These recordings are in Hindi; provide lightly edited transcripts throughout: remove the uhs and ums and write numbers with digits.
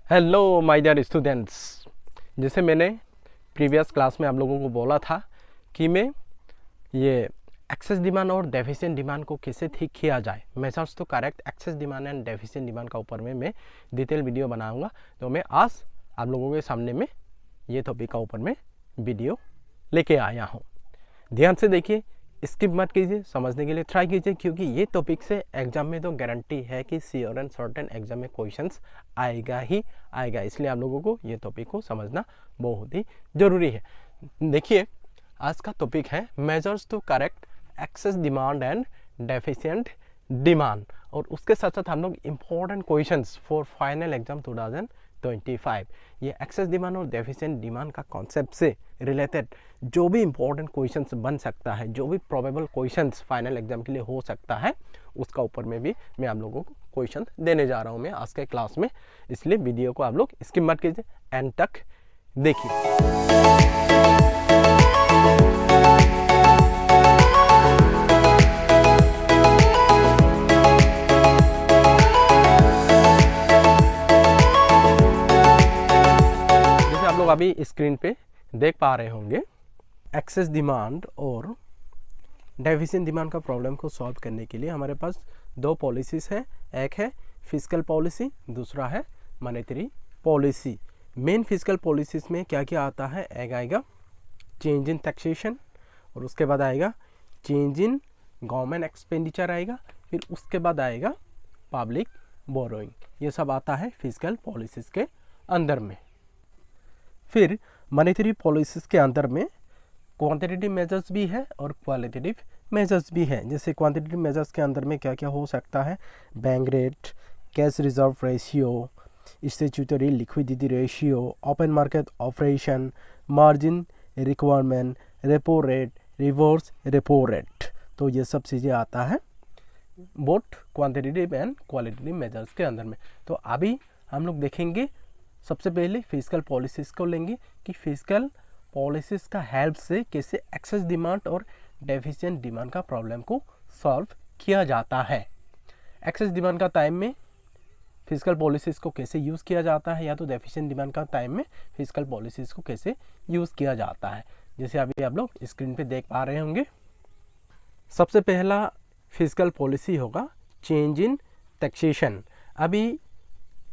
Hello my dear students. जैसे मैंने प्रीवियस क्लास में आप लोगों को बोला था कि मैं ये एक्सेस डिमांड और डेफिशिएंट डिमांड को कैसे ठीक किया जाए, measures to correct excess demand and deficient demand का ऊपर में मैं डिटेल वीडियो बनाऊंगा। तो मैं आज आप लोगों के सामने में ये टॉपिक का ऊपर में वीडियो लेके आया हूँ। ध्यान से देखिए, स्किप मत कीजिए, समझने के लिए ट्राई कीजिए, क्योंकि ये टॉपिक से एग्जाम में तो गारंटी है कि श्योर एंड सर्टेन एग्जाम में क्वेश्चंस आएगा ही आएगा। इसलिए आप लोगों को ये टॉपिक को समझना बहुत ही ज़रूरी है। देखिए, आज का टॉपिक है measures to correct excess demand and deficient demand, और उसके साथ साथ हम लोग important questions for final exam 2025 ये एक्सेस डिमांड और डेफिशिएंट डिमांड का कॉन्सेप्ट से रिलेटेड जो भी इंपॉर्टेंट क्वेश्चंस बन सकता है, जो भी प्रोबेबल क्वेश्चंस फाइनल एग्जाम के लिए हो सकता है, उसका ऊपर में भी मैं आप लोगों को क्वेश्चन देने जा रहा हूं मैं आज के क्लास में। इसलिए वीडियो को आप लोग स्किप मत कीजिए, एंड तक देखिए। अभी स्क्रीन पे देख पा रहे होंगे, एक्सेस डिमांड और डेफिशिएंट डिमांड का प्रॉब्लम को सॉल्व करने के लिए हमारे पास दो पॉलिसीज है। एक है फिस्कल पॉलिसी, दूसरा है monetary policy. Main fiscal policies में क्या क्या आता है? एक आएगा चेंज इन टैक्सेशन, और उसके बाद आएगा चेंज इन गवर्नमेंट एक्सपेंडिचर आएगा, फिर उसके बाद आएगा पब्लिक बोरोइंग। ये सब आता है फिस्कल पॉलिसीज के अंदर में। फिर मॉनेटरी पॉलिसीज के अंदर में क्वांटिटेटिव मेजर्स भी है और क्वालिटेटिव मेजर्स भी है। जैसे क्वांटिटेटिव मेजर्स के अंदर में क्या क्या हो सकता है? Bank rate, cash reserve ratio, statutory liquidity ratio, open market operation, margin requirement, repo rate, reverse repo rate. तो ये सब चीज़ें आता है both quantitative and qualitative measures के अंदर में। तो अभी हम लोग देखेंगे, सबसे पहले फिस्कल पॉलिसीज़ को लेंगे कि फिस्कल पॉलिसीज़ का हेल्प से कैसे एक्सेस डिमांड और डेफिशिएंट डिमांड का प्रॉब्लम को सॉल्व किया जाता है। एक्सेस डिमांड का टाइम में फिस्कल पॉलिसीज़ को कैसे यूज़ किया जाता है, या तो डेफिशिएंट डिमांड का टाइम में फिस्कल पॉलिसीज़ को कैसे यूज़ किया जाता है। जैसे अभी आप लोग स्क्रीन पे देख पा रहे होंगे, सबसे पहला फिस्कल पॉलिसी होगा चेंज इन टैक्सेशन। अभी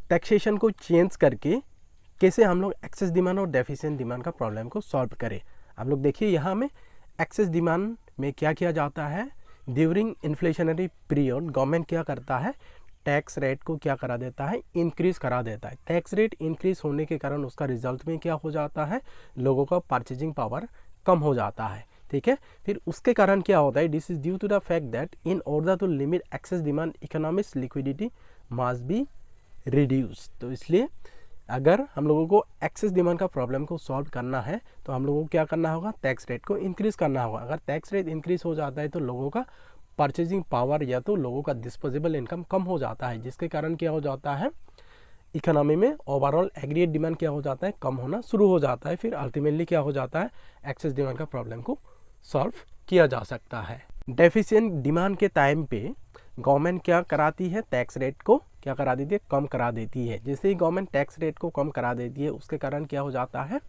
टैक्सेशन को चेंज करके कैसे हम लोग एक्सेस डिमांड और डेफिशिएंट डिमांड का प्रॉब्लम को सॉल्व करें। आप लोग देखिए, यहाँ में एक्सेस डिमांड में क्या किया जाता है? ड्यूरिंग इन्फ्लेशनरी पीरियड गवर्नमेंट क्या करता है? टैक्स रेट को क्या करा देता है? इंक्रीज करा देता है। टैक्स रेट इंक्रीज होने के कारण उसका रिजल्ट में क्या हो जाता है? लोगों का परचेजिंग पावर कम हो जाता है। ठीक है, फिर उसके कारण क्या होता है? This is due to the fact that in order to limit excess demand economics liquidity must be reduce. तो इसलिए अगर हम लोगों को एक्सेस डिमांड का प्रॉब्लम को सॉल्व करना है तो हम लोगों को क्या करना होगा? टैक्स रेट को इंक्रीज करना होगा। अगर टैक्स रेट इंक्रीज हो जाता है तो लोगों का परचेजिंग पावर या तो लोगों का डिस्पोजेबल इनकम कम हो जाता है, जिसके कारण क्या हो जाता है? इकोनॉमी में ओवरऑल एग्रीगेट डिमांड क्या हो जाता है? कम होना शुरू हो जाता है। फिर अल्टीमेटली क्या हो जाता है? एक्सेस डिमांड का प्रॉब्लम को सॉल्व किया जा सकता है। डेफिशिएंट डिमांड के टाइम पे गवर्नमेंट क्या कराती है? टैक्स रेट को क्या करा देती है? कम करा देती है। जैसे ही गवर्नमेंट टैक्स रेट को कम करा देती है, उसके कारण क्या हो जाता है?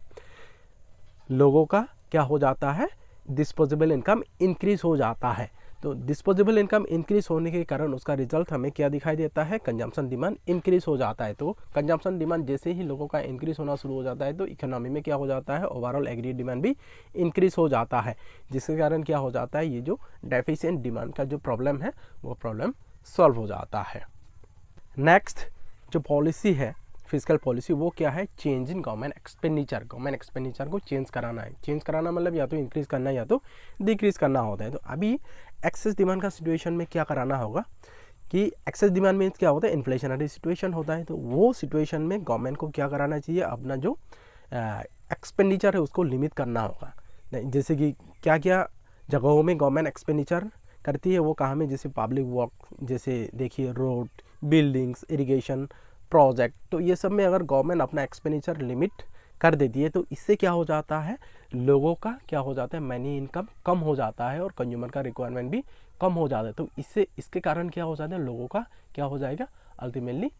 लोगों का क्या हो जाता है? डिस्पोजेबल इनकम इंक्रीज हो जाता है। तो डिस्पोजेबल इनकम इंक्रीज होने के कारण उसका रिजल्ट हमें क्या दिखाई देता है? कंजम्पशन डिमांड इंक्रीज हो जाता है। तो कंजम्पशन डिमांड जैसे ही लोगों का इंक्रीज होना शुरू हो जाता है तो इकोनॉमी में क्या हो जाता है? ओवरऑल एग्रीगेट डिमांड भी इंक्रीज हो जाता है, जिसके कारण क्या हो जाता है? ये जो डेफिशिएंट डिमांड का जो प्रॉब्लम है वो प्रॉब्लम सॉल्व हो जाता है। नेक्स्ट जो पॉलिसी है फिस्कल पॉलिसी, वो क्या है? Change in government expenditure. Government expenditure को चेंज कराना है। चेंज कराना मतलब या तो इंक्रीज करना या तो डिक्रीज करना होता है। तो अभी एक्सेस डिमांड का सिचुएशन में क्या कराना होगा कि एक्सेस डिमांड मीन्स क्या होता है? इन्फ्लेशनरी सिचुएशन होता है। तो वो सिचुएशन में गवर्नमेंट को क्या कराना चाहिए? अपना जो एक्सपेंडिचर है उसको लिमिट करना होगा। जैसे कि क्या क्या जगहों में गवर्नमेंट एक्सपेंडिचर करती है, वो कहाँ में? जैसे पब्लिक वर्क, जैसे देखिए रोड, बिल्डिंग्स, इरिगेशन प्रोजेक्ट। तो ये सब में अगर गवर्नमेंट अपना एक्सपेंडिचर लिमिट कर देती है तो इससे क्या हो जाता है? लोगों का क्या हो जाता है? मनी इनकम कम हो जाता है और कंज्यूमर का रिक्वायरमेंट भी कम हो जाता है। तो इसके कारण क्या हो जाता है? लोगों का क्या हो जाएगा? अल्टीमेटली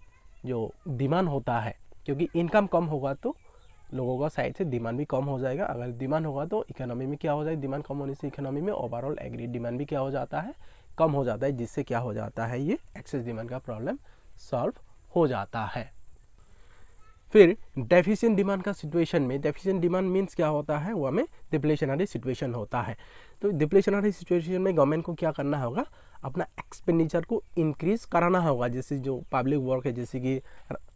जो डिमांड होता है क्योंकि इनकम कम होगा तो लोगों का साइड से डिमांड भी कम हो जाएगा। अगर डिमांड होगा तो इकोनॉमी में क्या हो जाएगा, डिमांड कम होने से इकोनॉमी में ओवरऑल एग्रीड डिमांड भी क्या हो जाता है, कम हो जाता है, जिससे क्या हो जाता है, ये एक्सेस डिमांड का प्रॉब्लम सॉल्व हो जाता है। फिर डेफिशिएंट डिमांड का सिचुएशन में, डेफिशिएंट डिमांड मीन्स क्या होता है, वो हमें डिप्लेशनरी सिचुएशन होता है। तो डिप्लेशनरी सिचुएशन में गवर्नमेंट को क्या करना होगा, अपना एक्सपेंडिचर को इंक्रीज कराना होगा। जैसे जो पब्लिक वर्क है, जैसे कि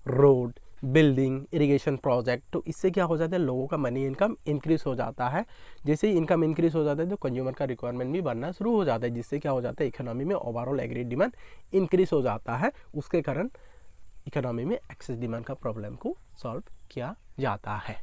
रोड, बिल्डिंग, इरिगेशन प्रोजेक्ट, तो इससे क्या हो जाता है, लोगों का मनी इनकम इंक्रीज हो जाता है। जैसे ही इनकम इंक्रीज हो जाता है तो कंज्यूमर का रिक्वायरमेंट भी बढ़ना शुरू हो जाता है, जिससे क्या हो जाता है, इकोनॉमी में ओवरऑल एग्रीड डिमांड इंक्रीज हो जाता है। उसके कारण इकोनॉमी में एक्सेस डिमांड का प्रॉब्लम को सॉल्व किया जाता है।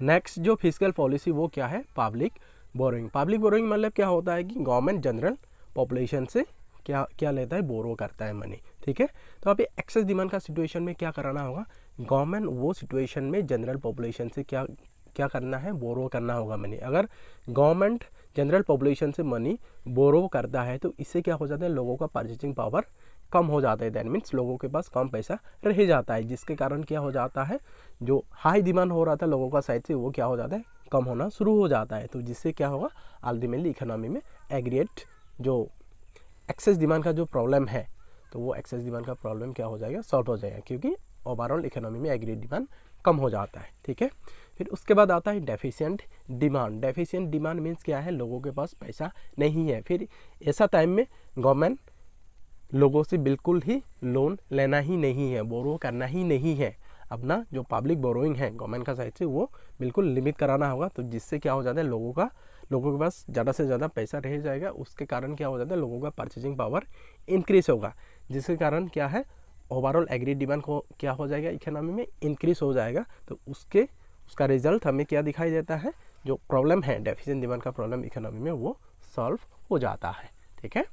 नेक्स्ट जो फिस्कल पॉलिसी वो क्या है, पब्लिक बोरोइंग। पब्लिक बोरोइंग मतलब क्या होता है कि गवर्नमेंट जनरल पॉपुलेशन से क्या लेता है, बोरो करता है मनी, ठीक है। तो अभी एक्सेस डिमांड का सिचुएशन में क्या कराना होगा, गवर्नमेंट वो सिचुएशन में जनरल पॉपुलेशन से क्या करना है, बोरो करना होगा मनी। अगर गवर्नमेंट जनरल पॉपुलेशन से मनी बोरो करता है तो इससे क्या हो जाता है, लोगों का परचेजिंग पावर कम हो जाता है। दैट मीन्स लोगों के पास कम पैसा रह जाता है, जिसके कारण क्या हो जाता है, जो हाई डिमांड हो रहा था लोगों का साइड से, वो क्या हो जाता है, कम होना शुरू हो जाता है। तो जिससे क्या होगा, अल्टीमेटली इकोनॉमी में एग्रीगेट जो एक्सेस डिमांड का जो प्रॉब्लम है, तो वो एक्सेस डिमांड का प्रॉब्लम क्या हो जाएगा, सॉल्व हो जाएगा, क्योंकि ओवरऑल इकोनॉमी में एग्रीगेट डिमांड कम हो जाता है, ठीक है। फिर उसके बाद आता है deficient demand. Deficient demand means क्या है, लोगों के पास पैसा नहीं है। फिर ऐसा टाइम में गवर्नमेंट लोगों से बिल्कुल ही लोन लेना ही नहीं है, बोरो करना ही नहीं है। अपना जो पब्लिक बोरोइंग है गवर्नमेंट का साइड से, वो बिल्कुल लिमिट कराना होगा। तो जिससे क्या हो जाता है, लोगों के पास ज़्यादा से ज़्यादा पैसा रह जाएगा। उसके कारण क्या हो जाता है, लोगों का परचेजिंग पावर इंक्रीज होगा, जिसके कारण क्या है, ओवरऑल एग्रीगेट डिमांड को क्या हो जाएगा, इकोनॉमी में इंक्रीज हो जाएगा। तो उसका रिजल्ट हमें क्या दिखाई देता है, जो प्रॉब्लम है डेफिशिएंट डिमांड का प्रॉब्लम इकोनॉमी में, वो सॉल्व हो जाता है, ठीक है।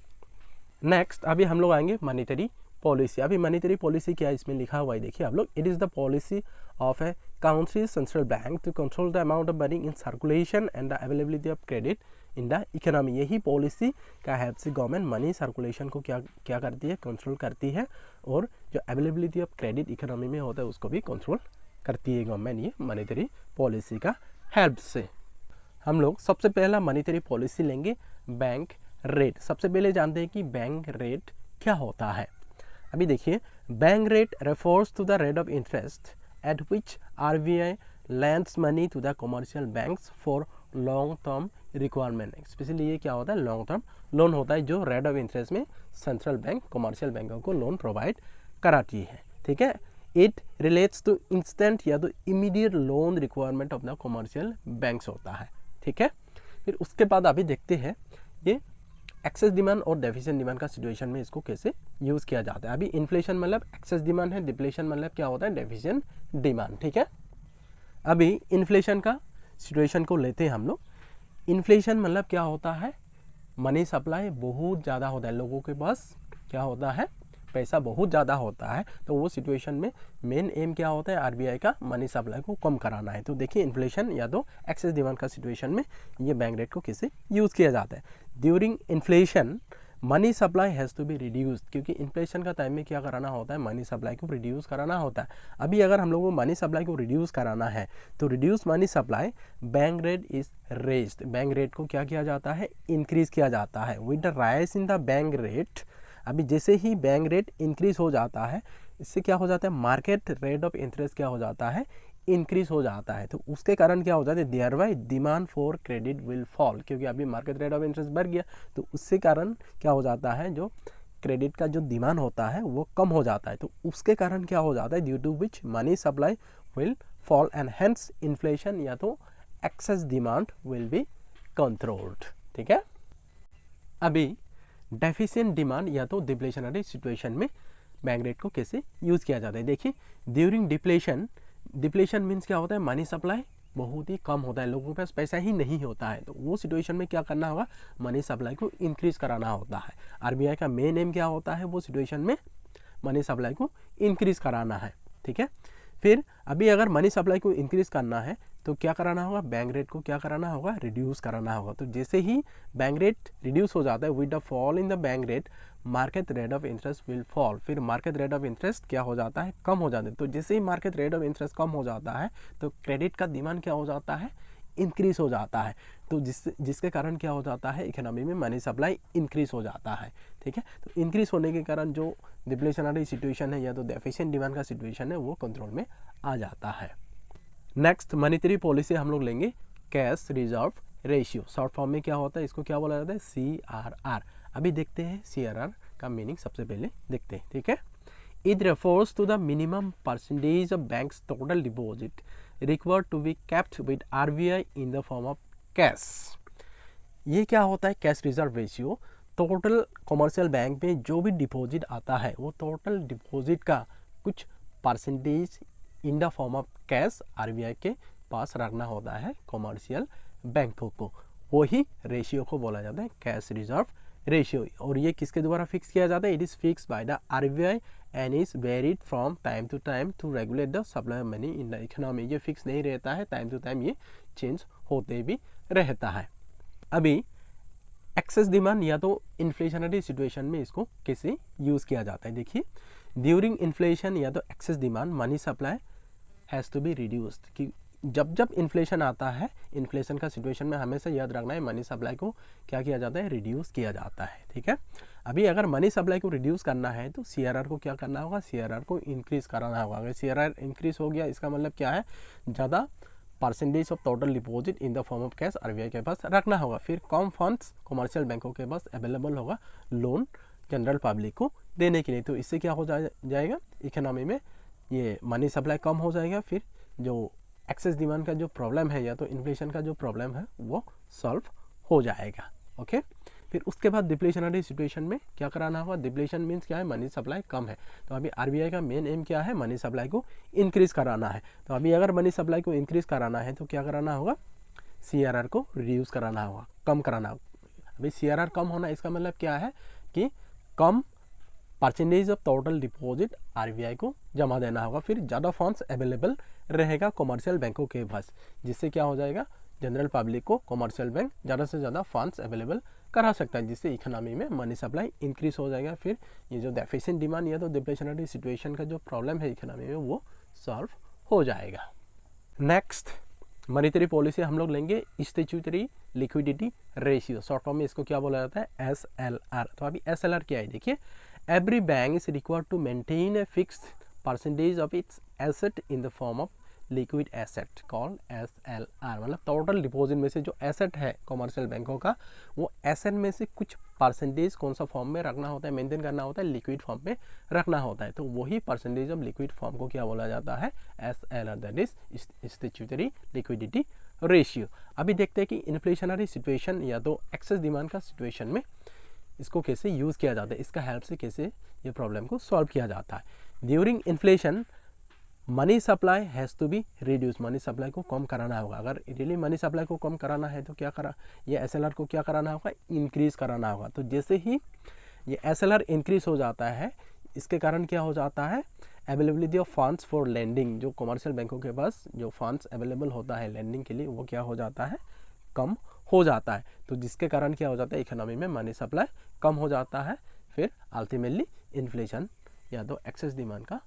नेक्स्ट अभी हम लोग आएंगे मॉनेटरी पॉलिसी। अभी मॉनेटरी पॉलिसी क्या है, इसमें लिखा हुआ है, देखिए आप लोग, it is the policy of a country central bank to control the amount of money in circulation and the availability of credit in the economy. यही पॉलिसी का हेल्प से गवर्नमेंट मनी सर्कुलेशन को क्या करती है, कंट्रोल करती है, और जो अवेलेबिलिटी ऑफ क्रेडिट इकोनॉमी में होता है उसको भी कंट्रोल करती है गवर्नमेंट, ये मॉनेटरी पॉलिसी का हेल्प से। हम लोग सबसे पहला मॉनेटरी पॉलिसी लेंगे, बैंक रेट। सबसे पहले जानते हैं कि बैंक रेट क्या होता है। अभी देखिए, bank rate refers to the rate of interest at which RBI lends money to the commercial banks for long term requirement. Specially ये क्या होता है, लॉन्ग टर्म लोन होता है, जो रेट ऑफ इंटरेस्ट में सेंट्रल बैंक कमर्शियल बैंकों को लोन प्रोवाइड कराती है, ठीक है। इट रिलेट्स टू इंस्टेंट या तो immediate loan requirement of the commercial banks होता है, ठीक है। फिर उसके बाद अभी देखते हैं ये एक्सेस डिमांड और डेफिशिएंट डिमांड का सिचुएशन में इसको कैसे यूज़ किया जाता है। अभी इन्फ्लेशन मतलब एक्सेस डिमांड है, डिप्लेशन मतलब क्या होता है, डेफिशिएंट डिमांड, ठीक है। अभी इन्फ्लेशन का सिचुएशन को लेते हैं हम लोग। इन्फ्लेशन मतलब क्या होता है, मनी सप्लाई बहुत ज़्यादा होता है, लोगों के पास क्या होता है, पैसा बहुत ज़्यादा होता है। तो वो सिचुएशन में मेन एम क्या होता है, आरबीआई का मनी सप्लाई को कम कराना है। तो देखिए, इन्फ्लेशन या तो एक्सेस डिमांड का सिचुएशन में ये बैंक रेट को कैसे यूज़ किया जाता है। During inflation money supply has to be reduced, क्योंकि इन्फ्लेशन का टाइम में क्या कराना होता है, मनी सप्लाई को रिड्यूस कराना होता है। अभी अगर हम लोगों को मनी सप्लाई को रिड्यूस कराना है तो reduce money supply bank rate is raised. Bank rate को क्या किया जाता है, इंक्रीज किया जाता है। With the rise in the bank rate, अभी जैसे ही बैंक रेट इंक्रीज हो जाता है, इससे क्या हो जाता है, मार्केट रेट ऑफ इंटरेस्ट क्या हो जाता है, इंक्रीज हो जाता है। तो उसके कारण क्या हो जाता है, thereby demand for credit will fall, क्योंकि अभी मार्केट रेट ऑफ इंटरेस्ट बढ़ गया, तो उससे कारण क्या हो जाता है, जो क्रेडिट का जो डिमांड होता है वो कम हो जाता है। तो उसके कारण क्या हो जाता है, due to which money supply will fall and hence inflation या तो excess demand will be controlled, ठीक है। अभी डेफिशिएंट डिमांड या तो डिप्लेशनरी सिचुएशन में बैंक रेट को कैसे यूज़ किया जाता है। देखिए, ड्यूरिंग डिप्लेशन मीन्स क्या होता है, मनी सप्लाई बहुत ही कम होता है, लोगों के पास पैसा ही नहीं होता है। तो वो सिचुएशन में क्या करना होगा, मनी सप्लाई को इंक्रीज कराना होता है। आरबीआई का मेन एम क्या होता है, वो सिचुएशन में मनी सप्लाई को इंक्रीज कराना है, ठीक है। फिर अभी अगर मनी सप्लाई को इंक्रीज़ करना है तो क्या कराना होगा, बैंक रेट को क्या कराना होगा, रिड्यूस कराना होगा। तो जैसे ही बैंक रेट रिड्यूस हो जाता है with the fall in the bank rate, market rate of interest will fall. फिर मार्केट रेट ऑफ इंटरेस्ट क्या हो जाता है, कम हो जाता है। तो जैसे ही मार्केट रेट ऑफ इंटरेस्ट कम हो जाता है तो क्रेडिट का डिमांड क्या हो जाता है, इंक्रीज हो जाता है। तो जिसके कारण क्या हो जाता है, इकोनॉमी में मनी सप्लाई इंक्रीज हो जाता है। ठीक है, तो इंक्रीज होने के कारण जो डिफ्लेशनरी सिचुएशन है या तो डेफिशिएंट डिमांड का सिचुएशन है वो कंट्रोल में आ जाता है। नेक्स्ट मॉनेटरी पॉलिसी हम लोग लेंगे cash reserve ratio, short form में क्या होता है, इसको क्या बोला जाता है, CRR। अभी देखते हैं CRR का मीनिंग, सबसे पहले देखते हैं। ठीक है, it refers to the minimum percentage of banks total deposit required to be kept with RBI in the form of cash. ये क्या होता है, cash reserve ratio, total commercial bank में जो भी डिपॉजिट आता है वो टोटल डिपॉजिट का कुछ percentage in the form of cash RBI के पास रखना होता है कमर्शियल बैंकों को, वही रेशियो को बोला जाता है कैश रिजर्व रेशियो। और ये किसके द्वारा फिक्स किया जाता है, it is fix by the RBI and is varied from time to time to regulate the supply of money in the economy. ये फिक्स नहीं रहता है, टाइम टू टाइम ये चेंज होते भी रहता है। अभी एक्सेस डिमांड या तो इन्फ्लेशनरी सिचुएशन में इसको कैसे यूज़ किया जाता है, देखिए ड्यूरिंग इन्फ्लेशन या तो excess demand money supply has to be reduced. कि जब जब इन्फ्लेशन आता है, इन्फ्लेशन का सिचुएशन में हमेशा याद रखना है मनी सप्लाई को क्या किया जाता है, रिड्यूस किया जाता है। ठीक है, अभी अगर मनी सप्लाई को रिड्यूस करना है तो CRR को क्या करना होगा, CRR को इंक्रीज कराना होगा। अगर CRR इंक्रीज हो गया इसका मतलब क्या है, ज़्यादा percentage of total deposit in the form of cash RBI के पास रखना होगा। फिर कम फंड्स कमर्शियल बैंकों के पास अवेलेबल होगा लोन जनरल पब्लिक को देने के लिए। तो इससे क्या हो जाएगा, इकोनॉमी में ये मनी सप्लाई कम हो जाएगा। फिर जो एक्सेस डिमांड का जो प्रॉब्लम है या तो इन्फ्लेशन का जो प्रॉब्लम है वो सॉल्व हो जाएगा। ओके, फिर उसके बाद डिप्लेशनरी सिचुएशन में क्या कराना होगा, डिप्लेशन मीन्स क्या है, मनी सप्लाई कम है। तो अभी RBI का मेन एम क्या है, मनी सप्लाई को इंक्रीज कराना है। तो अभी अगर मनी सप्लाई को इंक्रीज कराना है तो क्या कराना होगा, CRR को रिड्यूस कराना होगा, कम कराना होगा। अभी CRR कम होना इसका मतलब क्या है कि कम percentage of total deposit RBI को जमा देना होगा। फिर ज़्यादा फंड्स अवेलेबल रहेगा कमर्शियल बैंकों के पास, जिससे क्या हो जाएगा, जनरल पब्लिक को कमर्शियल बैंक ज़्यादा से ज़्यादा फंड्स अवेलेबल करा सकता है, जिससे इकोनॉमी में मनी सप्लाई इंक्रीज हो जाएगा। फिर ये जो डेफिशिएंट डिमांड या तो डिप्लेशनरी सिचुएशन का जो प्रॉब्लम है इकोनॉमी में वो सॉल्व हो जाएगा। नेक्स्ट मॉनेटरी पॉलिसी हम लोग लेंगे statutory liquidity ratio, short form में इसको क्या बोला जाता है, SLR। तो अभी SLR क्या है, देखिए every bank is required to maintain a fixed percentage of its asset in the form of liquid asset called SLR। मतलब टोटल डिपॉजिट में से जो एसेट है कमर्शियल बैंकों का, वो एसेट में से कुछ परसेंटेज कौन सा फॉर्म में रखना होता है, मेंटेन करना होता है, लिक्विड फॉर्म में रखना होता है। तो वही परसेंटेज ऑफ लिक्विड फॉर्म को क्या बोला जाता है, SLR, that is statutory liquidity ratio. अभी देखते हैं कि इन्फ्लेशनरी सिचुएशन या तो एक्सेस डिमांड का सिचुएशन में इसको कैसे यूज़ किया जाता है, इसका हेल्प से कैसे ये प्रॉब्लम को सॉल्व किया जाता है। During inflation money supply has to be reduce, money supply को कम कराना होगा। अगर रियली मनी सप्लाई को कम कराना है तो क्या करा, ये SLR को क्या कराना होगा, इंक्रीज़ कराना होगा। तो जैसे ही ये SLR इंक्रीज हो जाता है इसके कारण क्या हो जाता है, availability of funds for lending, जो कमर्शियल बैंकों के पास जो फंड्स अवेलेबल होता है लैंडिंग के लिए वो क्या हो जाता है, कम हो जाता है। तो जिसके कारण क्या हो जाता है, इकोनॉमी में मनी सप्लाई कम हो जाता है। फिर अल्टीमेटली इन्फ्लेशन या तो एक्सेस डिमांड का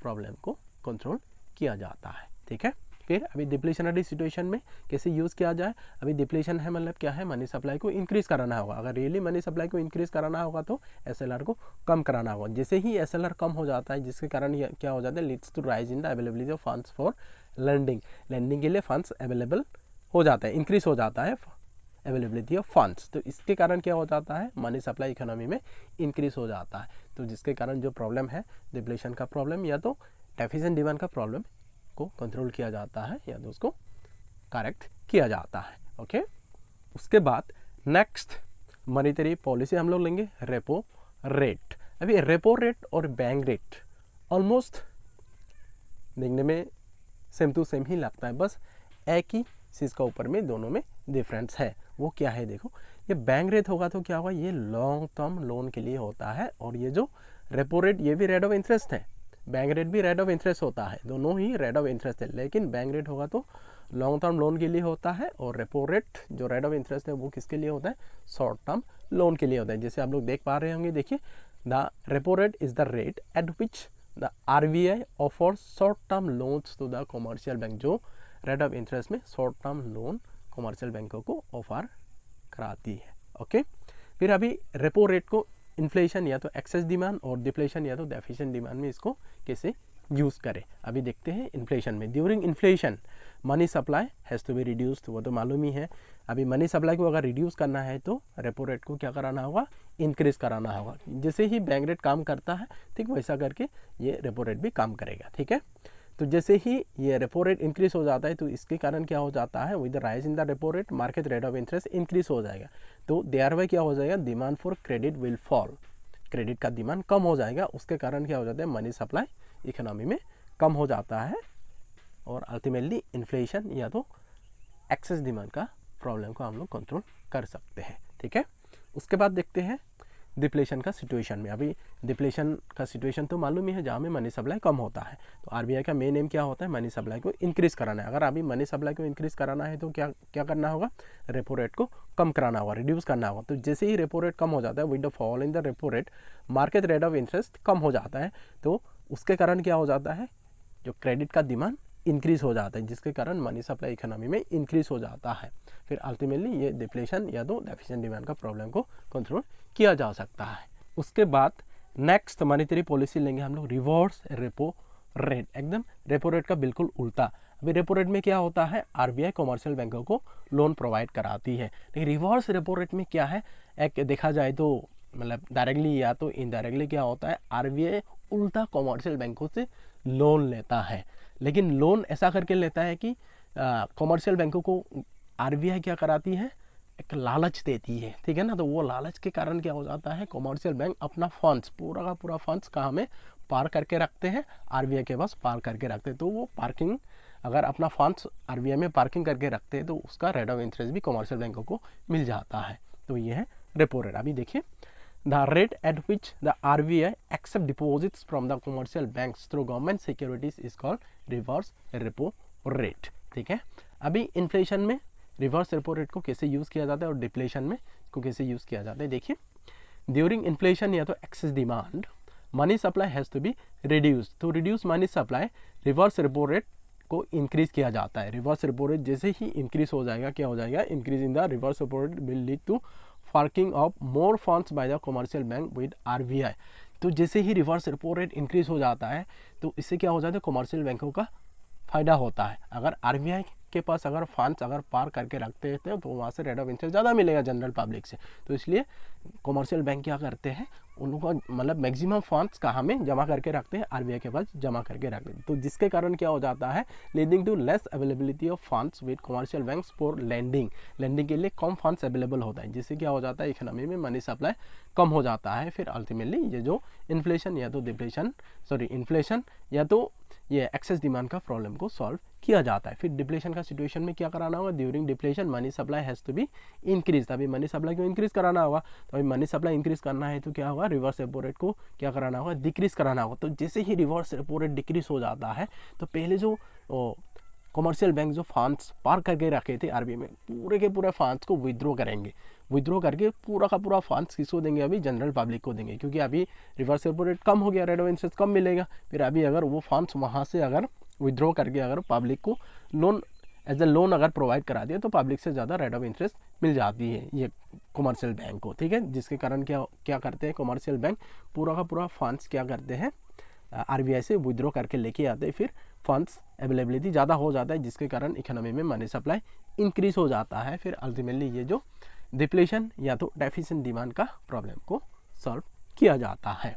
प्रॉब्लम को कंट्रोल किया जाता है। ठीक है, फिर अभी डिप्लेशनरी सिचुएशन में कैसे यूज़ किया जाए। अभी डिप्लेशन है मतलब क्या है, मनी सप्लाई को इंक्रीज कराना होगा। अगर रियली मनी सप्लाई को इंक्रीज कराना होगा तो SLR को कम कराना होगा। जैसे ही SLR कम हो जाता है जिसके कारण क्या हो जाता है, leads to rise in the availability of funds for lending, lending के लिए फंड्स अवेलेबल हो जाता है, इंक्रीज हो जाता है अवेलेबिलिटी ऑफ फंड्स। तो इसके कारण क्या हो जाता है, मनी सप्लाई इकोनॉमी में इंक्रीज हो जाता है। तो जिसके कारण जो प्रॉब्लम है डिप्लेशन का प्रॉब्लम या तो डेफिशिएंट डिमांड का प्रॉब्लम को कंट्रोल किया जाता है या तो उसको करेक्ट किया जाता है। ओके, उसके बाद नेक्स्ट मॉनेटरी पॉलिसी हम लोग लेंगे रेपो रेट। अभी रेपो रेट और बैंक रेट ऑलमोस्ट देखने में सेम टू सेम ही लगता है, बस एक ही चीज़ का ऊपर में दोनों में डिफरेंस है। वो क्या है, देखो ये बैंक रेट होगा तो क्या होगा, ये लॉन्ग टर्म लोन के लिए होता है, और ये जो रेपो रेट ये भी रेट ऑफ इंटरेस्ट है, बैंक रेट भी रेट ऑफ इंटरेस्ट होता है, दोनों ही रेट ऑफ इंटरेस्ट है, लेकिन बैंक रेट होगा तो लॉन्ग टर्म लोन के लिए होता है और रेपो रेट जो रेट ऑफ इंटरेस्ट है वो किसके लिए होता है, शॉर्ट टर्म लोन के लिए होता है। जैसे आप लोग देख पा रहे होंगे, देखिए the repo rate is the rate at which the RBI offer short term loans to the commercial bank, जो रेट ऑफ इंटरेस्ट में शॉर्ट टर्म लोन कॉमर्शियल बैंकों को ऑफर कराती है। ओके, फिर अभी रेपो रेट को इन्फ्लेशन या तो एक्सेस डिमांड और डिप्लेशन या तो डेफिशिएंट डिमांड में इसको कैसे यूज़ करें, अभी देखते हैं। इन्फ्लेशन में during inflation money supply has to be reduced, वो तो मालूम ही है। अभी मनी सप्लाई को अगर रिड्यूस करना है तो रेपो रेट को क्या कराना होगा, इंक्रीज कराना होगा। जैसे ही बैंक रेट काम करता है ठीक वैसा करके ये रेपो रेट भी काम करेगा। ठीक है, तो जैसे ही ये रेपो रेट इंक्रीज हो जाता है तो इसके कारण क्या हो जाता है, with the rise in the repo rate market rate of interest increase हो जाएगा, तो देयर बाय क्या हो जाएगा, demand for credit will fall, credit का डिमांड कम हो जाएगा। उसके कारण क्या हो जाता है, मनी सप्लाई इकोनॉमी में कम हो जाता है और अल्टीमेटली इन्फ्लेशन या तो एक्सेस डिमांड का प्रॉब्लम को हम लोग कंट्रोल कर सकते हैं। ठीक है, उसके बाद देखते हैं डिप्लेशन का सिचुएशन में। अभी डिप्लेशन का सिचुएशन तो मालूम ही है, जहाँ में मनी सप्लाई कम होता है, तो RBI का मेन एम क्या होता है, मनी सप्लाई को इंक्रीज कराना है। अगर अभी मनी सप्लाई को इंक्रीज कराना है तो क्या करना होगा, रेपो रेट को कम कराना होगा, रिड्यूस करना होगा। तो जैसे ही रेपो रेट कम हो जाता है, with the fall in the repo rate market rate of interest कम हो जाता है, तो उसके कारण क्या हो जाता है, जो क्रेडिट का डिमांड इंक्रीज हो जाता है, जिसके कारण मनी सप्लाई इकोनॉमी में इंक्रीज हो जाता है। फिर अल्टीमेटली ये डिप्लेशन या तो डेफिशिएंट डिमांड का प्रॉब्लम को कंट्रोल किया जा सकता है। उसके बाद नेक्स्ट मॉनेटरी पॉलिसी लेंगे हम लोग, रिवर्स रेपो रेट, एकदम रेपो रेट का बिल्कुल उल्टा। अभी रेपो रेट में क्या होता है, RBI कॉमर्शियल बैंकों को लोन प्रोवाइड कराती है, लेकिन रिवर्स रेपो रेट में क्या है, एक देखा जाए तो मतलब डायरेक्टली या तो इनडायरेक्टली क्या होता है, RBI उल्टा कॉमर्शियल बैंकों से लोन लेता है। लेकिन लोन ऐसा करके लेता है कि कॉमर्शियल बैंकों को RBI क्या कराती है, एक लालच देती है। ठीक है ना, तो वो लालच के कारण क्या हो जाता है, कॉमर्शियल बैंक अपना फंड्स पूरा का पूरा फंड्स कहाँ में पार करके रखते हैं, RBI के पास पार करके रखते हैं। तो वो पार्किंग अगर अपना फंड्स RBI में पार्किंग करके रखते हैं तो उसका रेट ऑफ इंटरेस्ट भी कॉमर्शियल बैंकों को मिल जाता है। तो ये है रेपो रेट। अभी देखिए, the rate at which the RBI accept deposits from the commercial banks through government securities is called reverse repo rate। ठीक है, अभी इन्फ्लेशन में रिवर्स रेपो रेट को कैसे यूज़ किया जाता है और डिप्लेशन में इसको कैसे यूज़ किया जाता है। देखिए, ड्यूरिंग इन्फ्लेशन या तो excess demand money supply has to be reduce, तो reduce money supply reverse repo rate को इंक्रीज किया जाता है। रिवर्स रेपो रेट जैसे ही इंक्रीज हो जाएगा, क्या हो जाएगा, increase in the reverse repo rate will lead to parking of more funds by the commercial bank with RBI। तो जैसे ही रिवर्स रेपो रेट इंक्रीज हो जाता है तो इससे क्या हो जाता है, कॉमर्शियल बैंकों का फ़ायदा होता है। अगर RBI के पास अगर फंड्स अगर पार करके रखते हैं तो वहाँ से रेट ऑफ इंटरेस्ट ज़्यादा मिलेगा जनरल पब्लिक से, तो इसलिए कॉमर्शियल बैंक क्या करते हैं, उनको मतलब मैक्सिमम फंड्स कहाँ में जमा करके रखते हैं, RBI के पास जमा करके रखते हैं। तो जिसके कारण क्या हो जाता है, leading to less availability of funds with commercial banks for lending के लिए कम फंड्स अवेलेबल होता है, जिससे क्या हो जाता है, इकोनॉमी में मनी सप्लाई कम हो जाता है। फिर अल्टीमेटली ये जो इन्फ्लेशन या तो इन्फ्लेशन या तो ये एक्सेस डिमांड का प्रॉब्लम को सॉल्व किया जाता है। फिर डिप्लेशन का सिचुएशन में क्या कराना होगा, during deflation money supply has to be increase, अभी मनी सप्लाई को इंक्रीज कराना होगा। तो अभी मनी सप्लाई इंक्रीज करना है तो क्या होगा, रिवर्स रेपो रेट को क्या कराना होगा, डिक्रीज कराना होगा। तो जैसे ही रिवर्स रेपो रेट डिक्रीज हो जाता है तो पहले जो कॉमर्शियल बैंक जो फंड्स पार करके रखे थे RBI में, पूरे के पूरे फंड्स को विड्रॉ करेंगे, विड्रॉ करके पूरा का पूरा फंड्स किसको देंगे, अभी जनरल पब्लिक को देंगे, क्योंकि अभी रिवर्स रेपो रेट कम हो गया, रेट ऑफ इंटरेस्ट कम मिलेगा। फिर अभी अगर वो फंड्स वहाँ से अगर विड्रॉ करके अगर पब्लिक को लोन एज ए लोन अगर प्रोवाइड करा दिया तो पब्लिक से ज़्यादा रेट ऑफ इंटरेस्ट मिल जाती है ये कॉमर्शियल बैंक को। ठीक है, जिसके कारण क्या करते हैं, कॉमर्शियल बैंक पूरा का पूरा फंड्स क्या करते हैं, RBI से विड्रॉ करके लेके आते हैं। फिर फंड्स अवेलेबिलिटी ज़्यादा हो जाता है, जिसके कारण इकोनॉमी में मनी सप्लाई इंक्रीज हो जाता है। फिर अल्टीमेटली ये जो डिप्लेशन या तो डेफिशिएंट डिमांड का प्रॉब्लम को सॉल्व किया जाता है।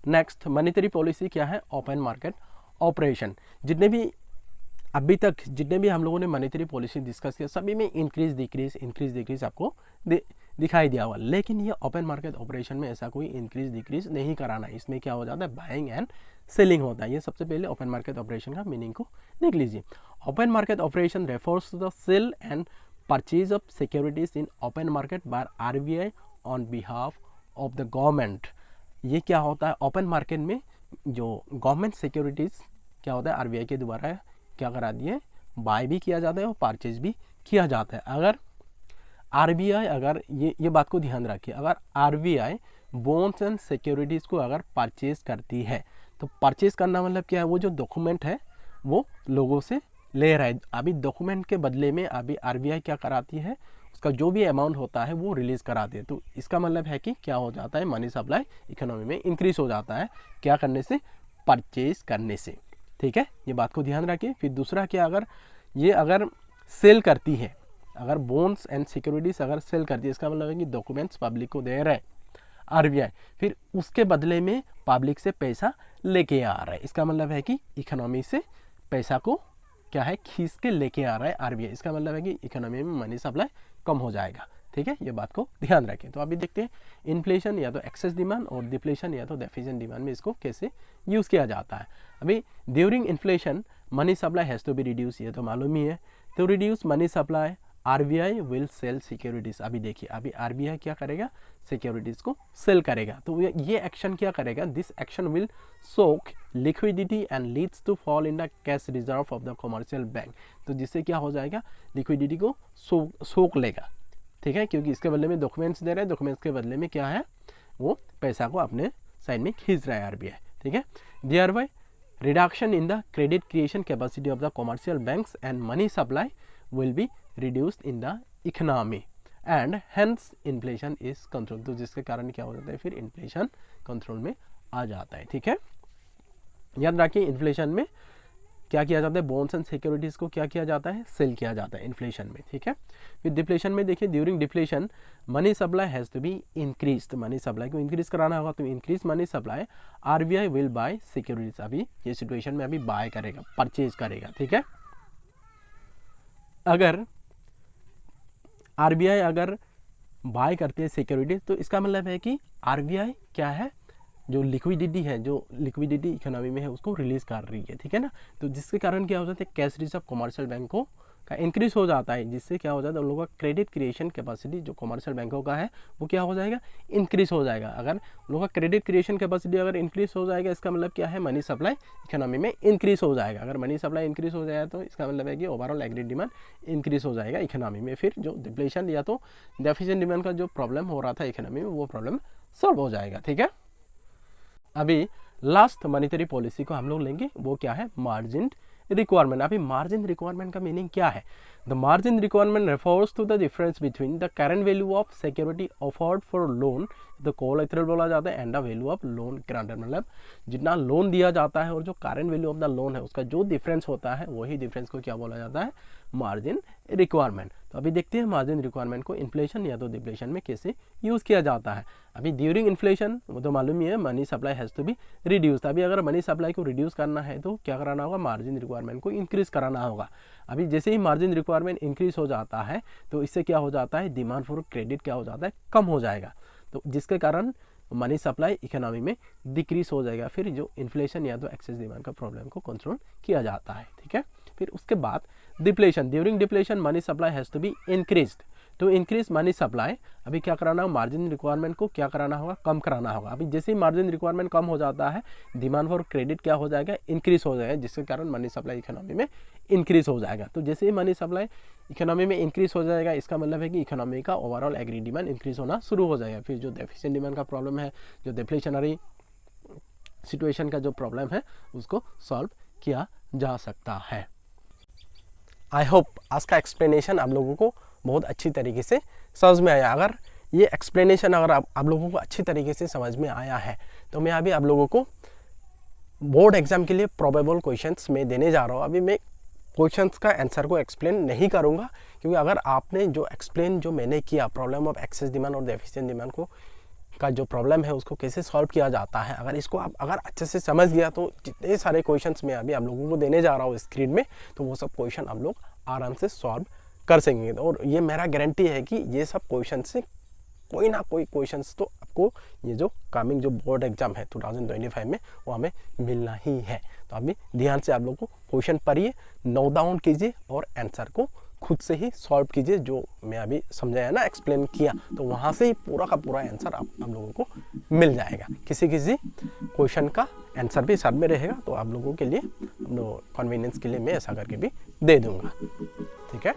नेक्स्ट मॉनेटरी पॉलिसी क्या है, ओपन मार्केट ऑपरेशन। जितने भी हम लोगों ने मॉनेटरी पॉलिसी डिस्कस किया, सभी में इंक्रीज डिक्रीज आपको दिखाई दिया हुआ, लेकिन ये ओपन मार्केट ऑपरेशन में ऐसा कोई इंक्रीज डिक्रीज नहीं कराना है। इसमें क्या हो जाता है, बाइंग एंड सेलिंग होता है। ये सबसे पहले ओपन मार्केट ऑपरेशन का मीनिंग को देख लीजिए। Open market operation refers to the sale and purchase of securities in open market by RBI on behalf of the government. ये क्या होता है, ओपन मार्केट में जो गवर्नमेंट सिक्योरिटीज़ क्या होता है आरबीआई के द्वारा क्या करा दिए, बाय भी किया जाता है और परचेज भी किया जाता है। अगर आरबीआई अगर ये बात को ध्यान रखिए, अगर आरबीआई बॉन्ड्स एंड सिक्योरिटीज़ को अगर परचेज करती है तो परचेज करना मतलब क्या है, वो जो डॉक्यूमेंट है वो लोगों से ले रहा है। अभी डॉक्यूमेंट के बदले में अभी आरबीआई क्या कराती है, उसका जो भी अमाउंट होता है वो रिलीज़ कराती है। तो इसका मतलब है कि क्या हो जाता है, मनी सप्लाई इकोनॉमी में इंक्रीज हो जाता है, क्या करने से, परचेज करने से। ठीक है, ये बात को ध्यान रखिए। फिर दूसरा क्या, अगर सेल करती है, अगर बॉन्ड्स एंड सिक्योरिटीज अगर सेल करती है, इसका मतलब है कि डॉक्यूमेंट्स पब्लिक को दे रहा है आरबीआई, फिर उसके बदले में पब्लिक से पैसा लेके आ रहा है। इसका मतलब है कि इकोनॉमी से पैसा को क्या है, खींच के लेके आ रहा है आरबीआई। इसका मतलब है कि इकोनॉमी में मनी सप्लाई कम हो जाएगा। ठीक है, ये बात को ध्यान रखें। तो अभी देखते हैं इन्फ्लेशन या तो एक्सेस डिमांड और डिप्लेशन या तो डेफिसिएंट डिमांड में इसको कैसे यूज़ किया जाता है। अभी during inflation money supply has to be reduce, ये तो मालूम ही है। तो reduce money supply RBI will sell securities. अभी देखिए, अभी आरबीआई क्या करेगा, सिक्योरिटीज़ को सेल करेगा। तो ये एक्शन क्या करेगा, this action will soak liquidity and leads to fall in the cash reserve of the commercial bank. तो जिससे क्या हो जाएगा, लिक्विडिटी को सोक लेगा। ठीक है, क्योंकि इसके बदले में डॉक्यूमेंट्स दे रहे हैं, डॉक्यूमेंट्स के बदले में क्या है, वो पैसा को अपने साइड में खींच रहा है आरबीआई। ठीक है, thereby reduction in the credit creation capacity of the commercial banks and money supply will be reduced in the economy and hence inflation is control. तो जिसके कारण क्या हो जाता है, फिर इन्फ्लेशन कंट्रोल में आ जाता है। ठीक है, याद रखिए इन्फ्लेशन में क्या किया जाता है, बॉन्ड्स एंड सिक्योरिटीज़ को क्या किया जाता है, सेल किया जाता है इन्फ्लेशन में। ठीक है, फिर डिप्लेशन में देखिए, during deflation money supply has to be increase. Money supply को इंक्रीज कराना होगा, तो increase money supply RBI will buy securities. अभी ये सिचुएशन में अभी बाय करेगा, परचेज करेगा। ठीक है, अगर आरबीआई अगर बाय करती है सिक्योरिटी, तो इसका मतलब है कि आरबीआई क्या है, जो लिक्विडिटी है, जो लिक्विडिटी इकोनॉमी में है उसको रिलीज़ कर रही है। ठीक है ना, तो जिसके कारण क्या हो जाता है, कैश रिजर्व कमर्शियल बैंकों का इंक्रीज हो जाता है, जिससे क्या हो जाता है, उन लोगों का क्रेडिट क्रिएशन कैपेसिटी जो कमर्शियल बैंकों का है वो क्या हो जाएगा, इंक्रीज हो जाएगा। अगर उन लोगों का क्रेडिट क्रिएशन कैपेसिटी अगर इंक्रीज हो जाएगा, इसका मतलब क्या है, मनी सप्लाई इकोनॉमी में इंक्रीज हो जाएगा। अगर मनी सप्लाई इंक्रीज हो जाए तो इसका मतलब है कि ओवरऑल एग्रीगेट डिमांड इंक्रीज हो जाएगा इकोनॉमी में। फिर जो डिप्लेशन या तो डेफिसिएंट डिमांड का जो प्रॉब्लम हो रहा था इकोनॉमी में, वो प्रॉब्लम सॉल्व हो जाएगा। ठीक है, अभी लास्ट मॉनेटरी पॉलिसी को हम लोग लेंगे, वो क्या है, मार्जिन रिक्वायरमेंट। अभी मार्जिन रिक्वायरमेंट का मीनिंग क्या है, the margin requirement refers to the difference between the current value of security offered for loan, तो कोलैटरल बोला जाता है, and the value of loan granted. मतलब जितना लोन दिया जाता है और जो current value of the loan है उसका जो डिफरेंस होता है, वही डिफरेंस को क्या बोला जाता है, मार्जिन रिक्वायरमेंट। तो अभी देखते हैं मार्जिन रिक्वायरमेंट को इन्फ्लेशन या तो डिप्लेशन में कैसे यूज़ किया जाता है। अभी ड्यूरिंग इन्फ्लेशन वो तो मालूम ही है, money supply has to be reduced. अभी अगर मनी सप्लाई को रिड्यूस करना है तो क्या कराना होगा, मार्जिन रिक्वायरमेंट को इंक्रीज कराना होगा। अभी जैसे ही मार्जिन रिक्वायरमेंट इंक्रीज हो जाता है तो इससे क्या हो जाता है, डिमांड फॉर क्रेडिट क्या हो जाता है, कम हो जाएगा। तो जिसके कारण मनी सप्लाई इकोनॉमी में डिक्रीज हो जाएगा। फिर जो इन्फ्लेशन या तो एक्सेस डिमांड का प्रॉब्लम को कंट्रोल किया जाता है। ठीक है, फिर उसके बाद deflation, during deflation money supply has to be increased. तो इंक्रीज मनी सप्लाई, अभी क्या कराना होगा, मार्जिन रिक्वायरमेंट को क्या कराना होगा, कम कराना होगा। अभी जैसे ही मार्जिन रिक्वायरमेंट कम हो जाता है, डिमांड फॉर क्रेडिट क्या हो जाएगा, इंक्रीज हो जाएगा, जिसके कारण मनी सप्लाई इकोनॉमी में इंक्रीज हो जाएगा। तो जैसे ही मनी सप्लाई इकोनॉमी में इंक्रीज हो जाएगा, इसका मतलब है कि इकोनॉमी का ओवरऑल एग्री डिमांड इंक्रीज होना शुरू हो जाएगा। फिर जो डेफिसिएंट डिमांड का प्रॉब्लम है, जो डिप्लेशनरी सिचुएशन का जो प्रॉब्लम है, उसको सॉल्व किया जा सकता है। आई होप आज का एक्सप्लेनेशन आप लोगों को बहुत अच्छी तरीके से समझ में आया। अगर ये एक्सप्लेनेशन अगर आप लोगों को अच्छी तरीके से समझ में आया है तो मैं अभी आप लोगों को बोर्ड एग्जाम के लिए प्रोबेबल क्वेश्चंस में देने जा रहा हूँ। अभी मैं क्वेश्चंस का आंसर को एक्सप्लेन नहीं करूँगा, क्योंकि अगर आपने जो एक्सप्लेन जो मैंने किया प्रॉब्लम ऑफ एक्सेस डिमांड और डेफिसिएंट डिमांड को का जो प्रॉब्लम है उसको कैसे सॉल्व किया जाता है, अगर इसको आप अगर अच्छे से समझ गया तो जितने सारे क्वेश्चंस मैं अभी आप लोगों को देने जा रहा हूँ स्क्रीन में, तो वो सब क्वेश्चन आप लोग आराम से सॉल्व कर सकेंगे। और ये मेरा गारंटी है कि ये सब क्वेश्चन से कोई ना कोई क्वेश्चंस तो आपको ये जो कमिंग जो बोर्ड एग्जाम है 2025 में वो हमें मिलना ही है। तो अभी ध्यान से आप लोग को क्वेश्चन पढ़िए, नोट डाउन कीजिए और आंसर को खुद से ही सॉल्व कीजिए, जो मैं अभी समझाया ना, एक्सप्लेन किया, तो वहाँ से ही पूरा का पूरा आंसर आप लोगों को मिल जाएगा। किसी किसी क्वेश्चन का आंसर भी साथ में रहेगा, तो आप लोगों के लिए, हम लोग कन्वीनियंस के लिए मैं ऐसा करके भी दे दूँगा। ठीक है।